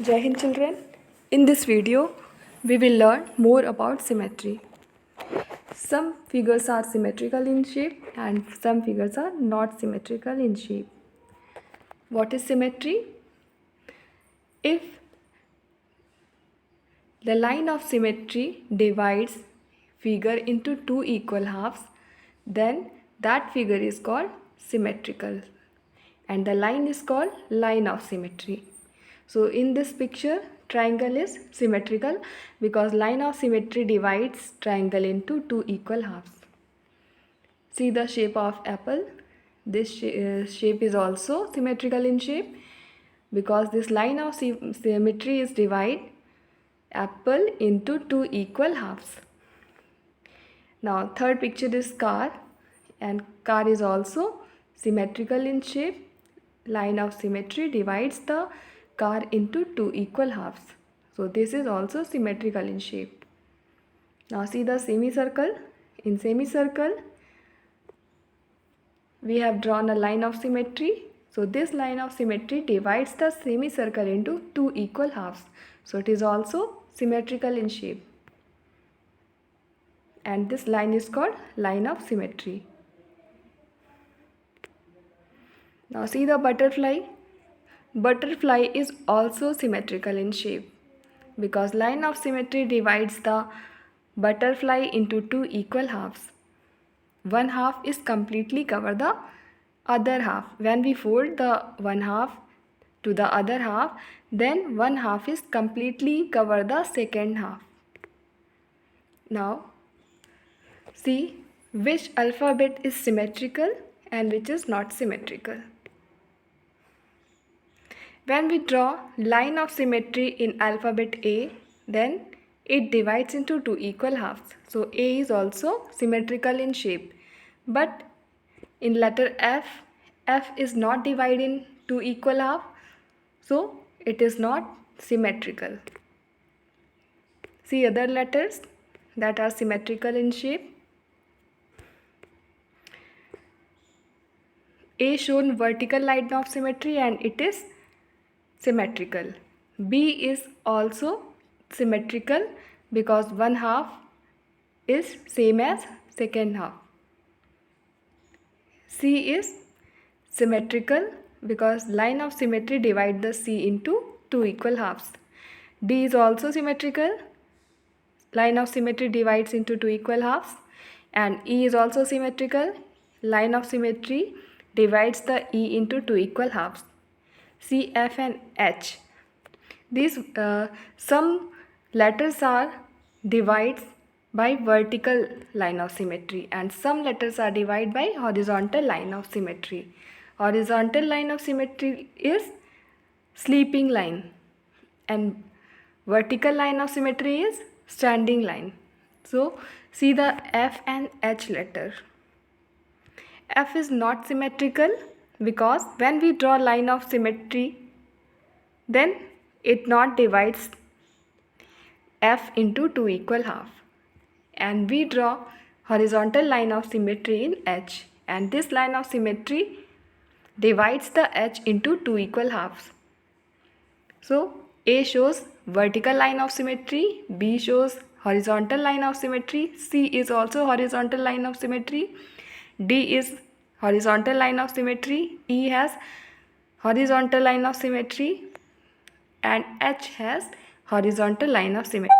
Jai Hind children. In this video, we will learn more about symmetry. Some figures are symmetrical in shape and some figures are not symmetrical in shape. What is symmetry? If the line of symmetry divides figure into two equal halves, then that figure is called symmetrical and the line is called line of symmetry. So in this picture, triangle is symmetrical because line of symmetry divides triangle into two equal halves. See the shape of apple. This shape is also symmetrical in shape because this line of symmetry is divide apple into two equal halves. Now third picture is car, and car is also symmetrical in shape. Line of symmetry divides the car into two equal halves. So this is also symmetrical in shape. Now see the semicircle. In semicircle, we have drawn a line of symmetry. So this line of symmetry divides the semicircle into two equal halves. So it is also symmetrical in shape. And this line is called line of symmetry. Now see the butterfly. Butterfly is also symmetrical in shape because line of symmetry divides the butterfly into two equal halves. One half is completely cover the other half. When we fold the one half to the other half, then one half is completely cover the second half. Now see which alphabet is symmetrical and which is not symmetrical. When we draw line of symmetry in alphabet A, then it divides into two equal halves. So A is also symmetrical in shape. But in letter F, F is not divided in two equal halves. So it is not symmetrical. See other letters that are symmetrical in shape. A shown vertical line of symmetry and it is symmetrical. B is also symmetrical because one half is same as second half. C is symmetrical because line of symmetry divide the C into two equal halves. D is also symmetrical. Line of symmetry divides into two equal halves. And E is also symmetrical. Line of symmetry divides the E into two equal halves. C, F and H. These some letters are divided by vertical line of symmetry and some letters are divided by horizontal line of symmetry. Horizontal line of symmetry is sleeping line and vertical line of symmetry is standing line. So see the F and H letter. F is not symmetrical because when we draw line of symmetry, then it not divides F into two equal half. And we draw horizontal line of symmetry in H. And this line of symmetry divides the H into two equal halves. So A shows vertical line of symmetry, B shows horizontal line of symmetry, C is also horizontal line of symmetry, D is horizontal line of symmetry, E has horizontal line of symmetry and H has horizontal line of symmetry.